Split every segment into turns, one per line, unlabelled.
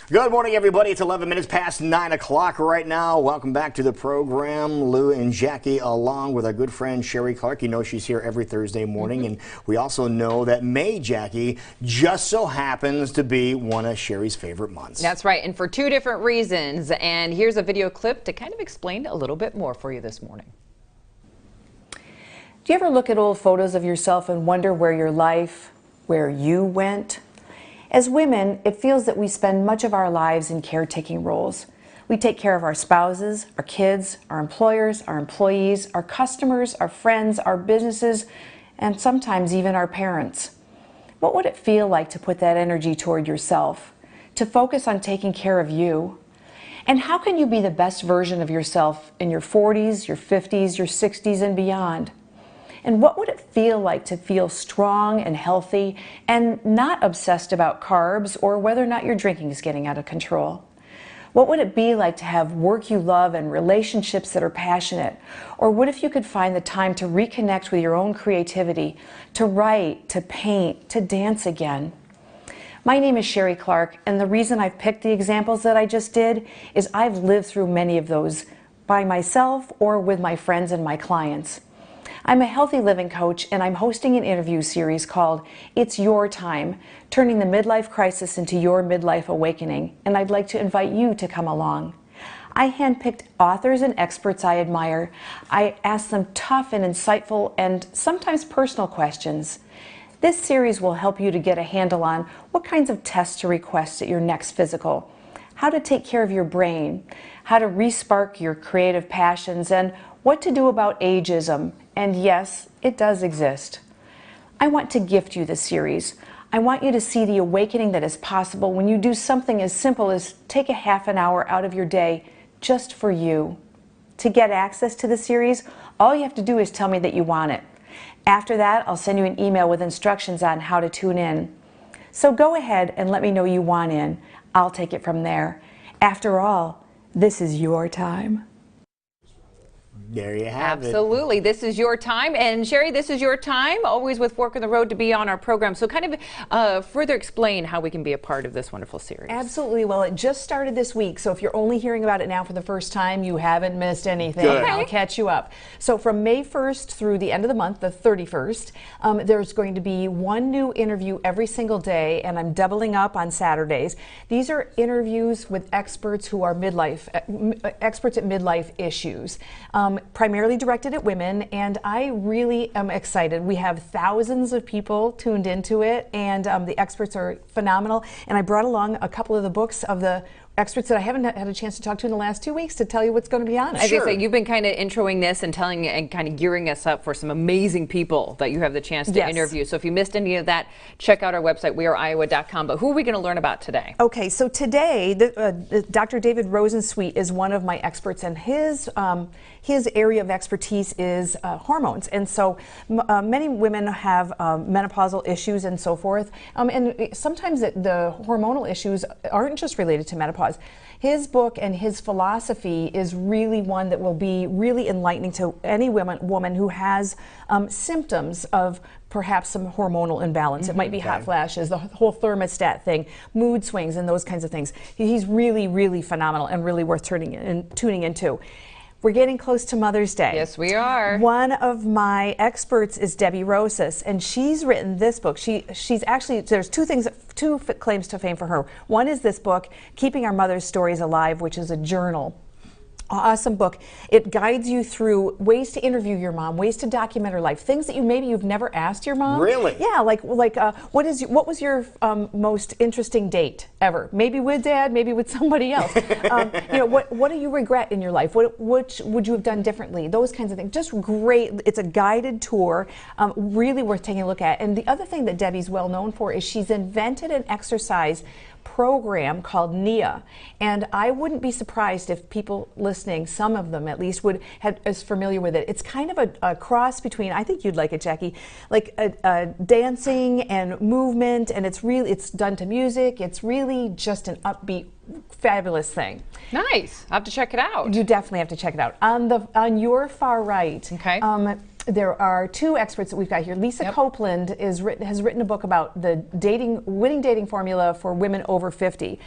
Good morning, everybody. It's 11 minutes past 9 o'clock right now. Welcome back to the program. Lou and Jackie, along with our good friend Sheree Clark. You know she's here every Thursday morning. And we also know that May, Jackie, just so happens to be one of Sheree's favorite months.
That's right, and for two different reasons. And here's a video clip to kind of explain a little bit more for you this morning.
Do you ever look at old photos of yourself and wonder where your life, where you went? As women, it feels that we spend much of our lives in caretaking roles. We take care of our spouses, our kids, our employers, our employees, our customers, our friends, our businesses, and sometimes even our parents. What would it feel like to put that energy toward yourself, to focus on taking care of you? And how can you be the best version of yourself in your 40s, your 50s, your 60s, and beyond? And what would it feel like to feel strong and healthy and not obsessed about carbs or whether or not your drinking is getting out of control? What would it be like to have work you love and relationships that are passionate? Or what if you could find the time to reconnect with your own creativity, to write, to paint, to dance again? My name is Sheree Clark, and the reason I've picked the examples that I just did is I've lived through many of those by myself or with my friends and my clients. I'm a healthy living coach, and I'm hosting an interview series called It's Your Time, Turning the Midlife Crisis into Your Midlife Awakening, and I'd like to invite you to come along. I handpicked authors and experts I admire. I ask them tough and insightful and sometimes personal questions. This series will help you to get a handle on what kinds of tests to request at your next physical, how to take care of your brain, how to re-spark your creative passions, and what to do about ageism. And yes, it does exist. I want to gift you this series. I want you to see the awakening that is possible when you do something as simple as take a half an hour out of your day just for you. To get access to the series, all you have to do is tell me that you want it. After that, I'll send you an email with instructions on how to tune in. So go ahead and let me know you want in. I'll take it from there. After all, this is your time.
There you have it.
Absolutely. This is your time. And Sheree, this is your time, always with Fork in the Road, to be on our program. So kind of further explain how we can be a part of this wonderful series.
Absolutely. Well, it just started this week. So if you're only hearing about it now for the first time, you haven't missed anything.
Good.
I'll catch you up. So from May 1st through the end of the month, the 31st, there's going to be one new interview every single day, and I'm doubling up on Saturdays. These are interviews with experts who are experts at midlife issues. Primarily directed at women, and I really am excited. We have thousands of people tuned into it, and the experts are phenomenal. And I brought along a couple of the books of the experts that I haven't had a chance to talk to in the last 2 weeks to tell you what's going to be on it.
I was going to say, you've been kind of introing this and telling and kind of gearing us up for some amazing people that you have the chance to interview. So if you missed any of that, check out our website, weareiowa.com. But who are we going to learn about today?
Okay, so today, Dr. David Rosensweet is one of my experts, and his area of expertise is hormones. And so many women have menopausal issues and so forth. And sometimes the hormonal issues aren't just related to menopause. His book and his philosophy is really one that will be really enlightening to any woman who has symptoms of perhaps some hormonal imbalance. It might be hot flashes, the whole thermostat thing, mood swings, and those kinds of things. He's really, really phenomenal and really worth tuning into. We're getting close to Mother's Day.
Yes, we are.
One of my experts is Debbie Rosas, and she's written this book. She's actually, there's two claims to fame for her. One is this book, Keeping Our Mother's Stories Alive, which is a journal. Awesome book. It guides you through ways to interview your mom, ways to document her life, things that you've never asked your mom.
Really?
Yeah, like what was your most interesting date ever? Maybe with Dad, maybe with somebody else. What do you regret in your life? Which would you have done differently? Those kinds of things. Just great. It's a guided tour, really worth taking a look at. And the other thing that Debbie's well known for is she's invented an exercise program called NIA, and I wouldn't be surprised if people listening, some of them at least, is familiar with it. It's kind of a cross between, I think you'd like it, Jackie, like dancing and movement, and it's done to music. It's really just an upbeat, fabulous thing.
Nice. I'll have to check it out.
You definitely have to check it out. On your far right,
okay.
There are two experts that we've got here. Lisa Copeland has written a book about the winning dating formula for women over 50.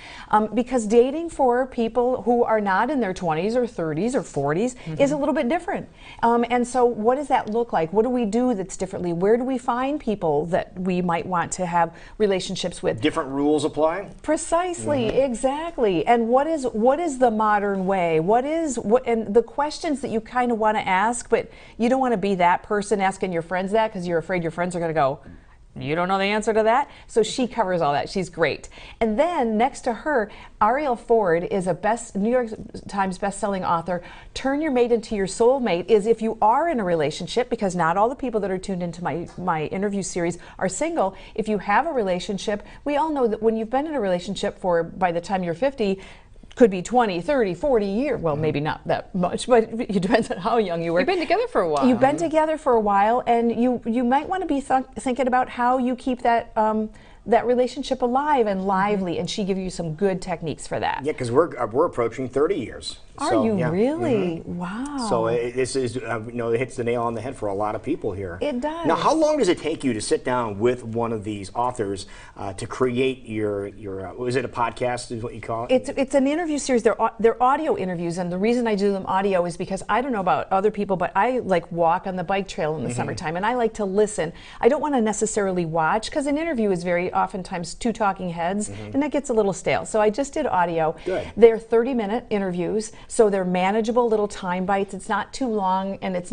Because dating for people who are not in their 20s or 30s or 40s is a little bit different. And so what does that look like? What do we do that's differently? Where do we find people that we might want to have relationships with?
Different rules apply?
Precisely, exactly. And what is the modern way? And the questions that you kind of want to ask, but you don't want to be that person asking your friends that because you're afraid your friends are going to go, you don't know the answer to that? So she covers all that. She's great. And then next to her, Arielle Ford is a New York Times bestselling author. Turn Your Mate into Your Soulmate is if you are in a relationship, because not all the people that are tuned into my interview series are single. If you have a relationship, we all know that when you've been in a relationship for, by the time you're 50, could be 20, 30, 40 years. Well, maybe not that much, but it depends on how young you were.
You've been together for a while.
You've been together for a while, and you might want to be thinking about how you keep that that relationship alive and lively, and she gives you some good techniques for that.
Yeah, because we're approaching 30 years.
Are you really? Wow.
So this is, it hits the nail on the head for a lot of people here.
It does.
Now, how long does it take you to sit down with one of these authors to create your is it a podcast is what you call it?
It's an interview series. They're audio interviews, and the reason I do them audio is because I don't know about other people, but I like walk on the bike trail in the summertime, and I like to listen. I don't want to necessarily watch, because an interview is very oftentimes two talking heads, and that gets a little stale. So I just did audio.
Good.
They're 30-minute interviews. So they're manageable little time bites. It's not too long, and it's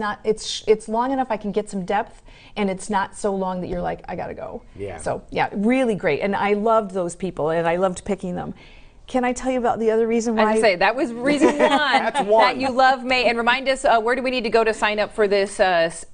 long enough I can get some depth, and it's not so long that you're like, I gotta go.
Yeah.
So yeah, really great. And I loved those people, and I loved picking them. Can I tell you about the other reason why?
I was going to say, that was reason one.
That's one.
That you love May. And remind us, where do we need to go to sign up for this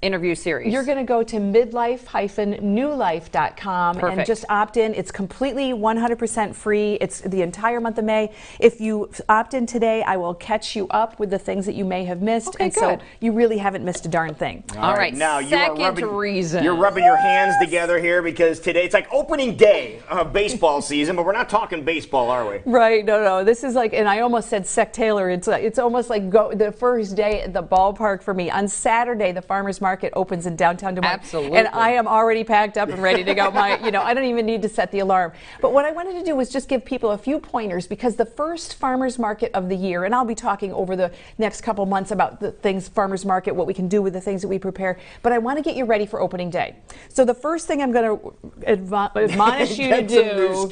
interview series?
You're going to go to midlife-newlife.com and just opt in. It's completely 100% free. It's the entire month of May. If you opt in today, I will catch you up with the things that you may have missed.
Okay,
and
good.
so you really haven't missed a darn thing.
All right.
Now
second reason.
You're rubbing your hands together here because today it's like opening day of baseball season, but we're not talking baseball, are we?
Right, no. This is like, and I almost said sectalar. It's almost like the first day at the ballpark for me. On Saturday, the farmers market opens in downtown Des Moines.
Absolutely.
And I am already packed up and ready to go. I don't even need to set the alarm. But what I wanted to do was just give people a few pointers, because the first farmers market of the year, and I'll be talking over the next couple months about the things, farmers market, what we can do with the things that we prepare. But I want to get you ready for opening day. So the first thing I'm going to admonish you to do,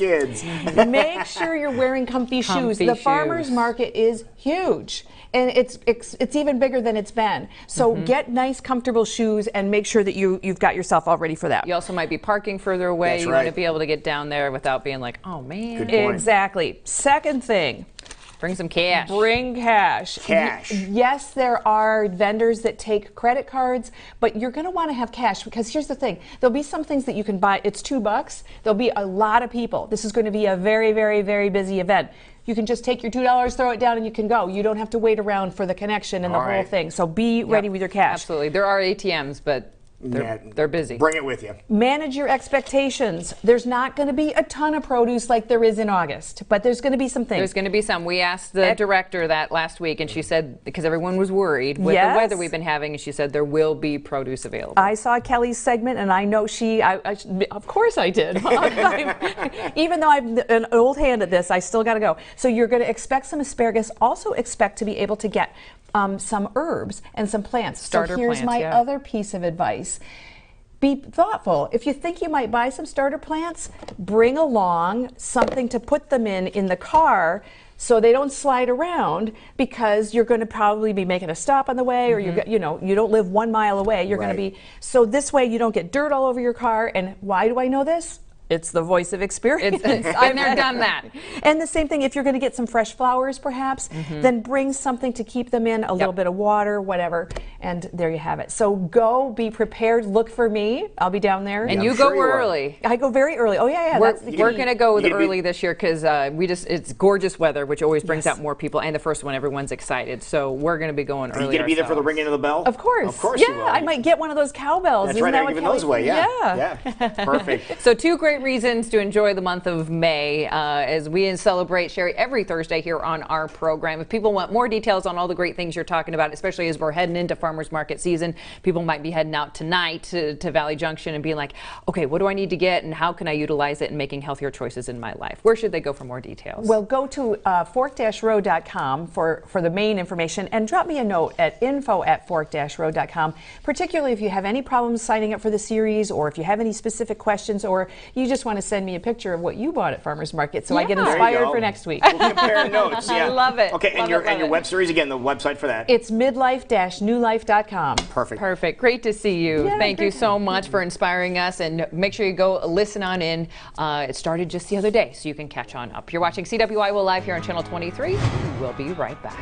make sure you're wearing comfy shoes. The farmers market is huge, and it's even bigger than it's been. So get nice, comfortable shoes, and make sure that you've got yourself all ready for that.
You also might be parking further away.
That's
you
right.
want to be able to get down there without being like, oh man.
Good point.
Exactly. Second thing.
Bring some cash.
Bring cash. Yes, there are vendors that take credit cards, but you're going to want to have cash, because here's the thing. There'll be some things that you can buy. It's $2. There'll be a lot of people. This is going to be a very, very, very busy event. You can just take your $2, throw it down, and you can go. You don't have to wait around for the connection and the whole thing. So be ready with your cash.
Absolutely. There are ATMs, but they're busy.
Bring it with you.
Manage your expectations. There's not going to be a ton of produce like there is in August, but there's going to be some things.
There's going to be some. We asked the director that last week, and she said, because everyone was worried with the weather we've been having, and she said there will be produce available.
I saw Kelly's segment, and I know of course I did. Even though I'm an old hand at this, I still got to go. So you're going to expect some asparagus. Also expect to be able to get some herbs and some plants.
Starter
plants. So here's my other piece of advice. Be thoughtful. If you think you might buy some starter plants, bring along something to put them in the car, so they don't slide around, because you're going to probably be making a stop on the way, or you don't live 1 mile away. You're going to be, so this way you don't get dirt all over your car. And why do I know this? It's the voice of experience.
I've never done that.
And the same thing, if you're going to get some fresh flowers, perhaps, then bring something to keep them in, a little bit of water, whatever, and there you have it. So go, be prepared, look for me. I'll be down there.
And you go early.
I go very early. Oh, yeah,
We're
that's the key.
going to go early this year, because it's gorgeous weather, which always brings out more people. And the first one, everyone's excited. So we're going to be going early.
Are you going to be there for the ringing of the bell?
Of course.
Of course
you
will.
I might get one of those cowbells.
That's
Isn't
right,
that
they're
what
giving
Kelly
those away, yeah. Perfect.
So 2 great reasons to enjoy the month of May as we celebrate Sheree every Thursday here on our program. If people want more details on all the great things you're talking about, especially as we're heading into farmers market season, people might be heading out tonight to Valley Junction and being like, okay, what do I need to get and how can I utilize it in making healthier choices in my life? Where should they go for more details?
Well, go to fork-row.com for the main information, and drop me a note at info@fork-row.com, particularly if you have any problems signing up for the series, or if you have any specific questions, or you just want to send me a picture of what you bought at farmers market so I get inspired for next week.
We'll compare notes. Yeah.
I love it.
Okay, and your web series, again, the website for that.
It's midlife-newlife.com.
Perfect.
Perfect. Great to see you.
Yeah,
Thank you so much for inspiring us, and make sure you go listen on in. It started just the other day, so you can catch on up. You're watching CWI Live here on Channel 23. We'll be right back.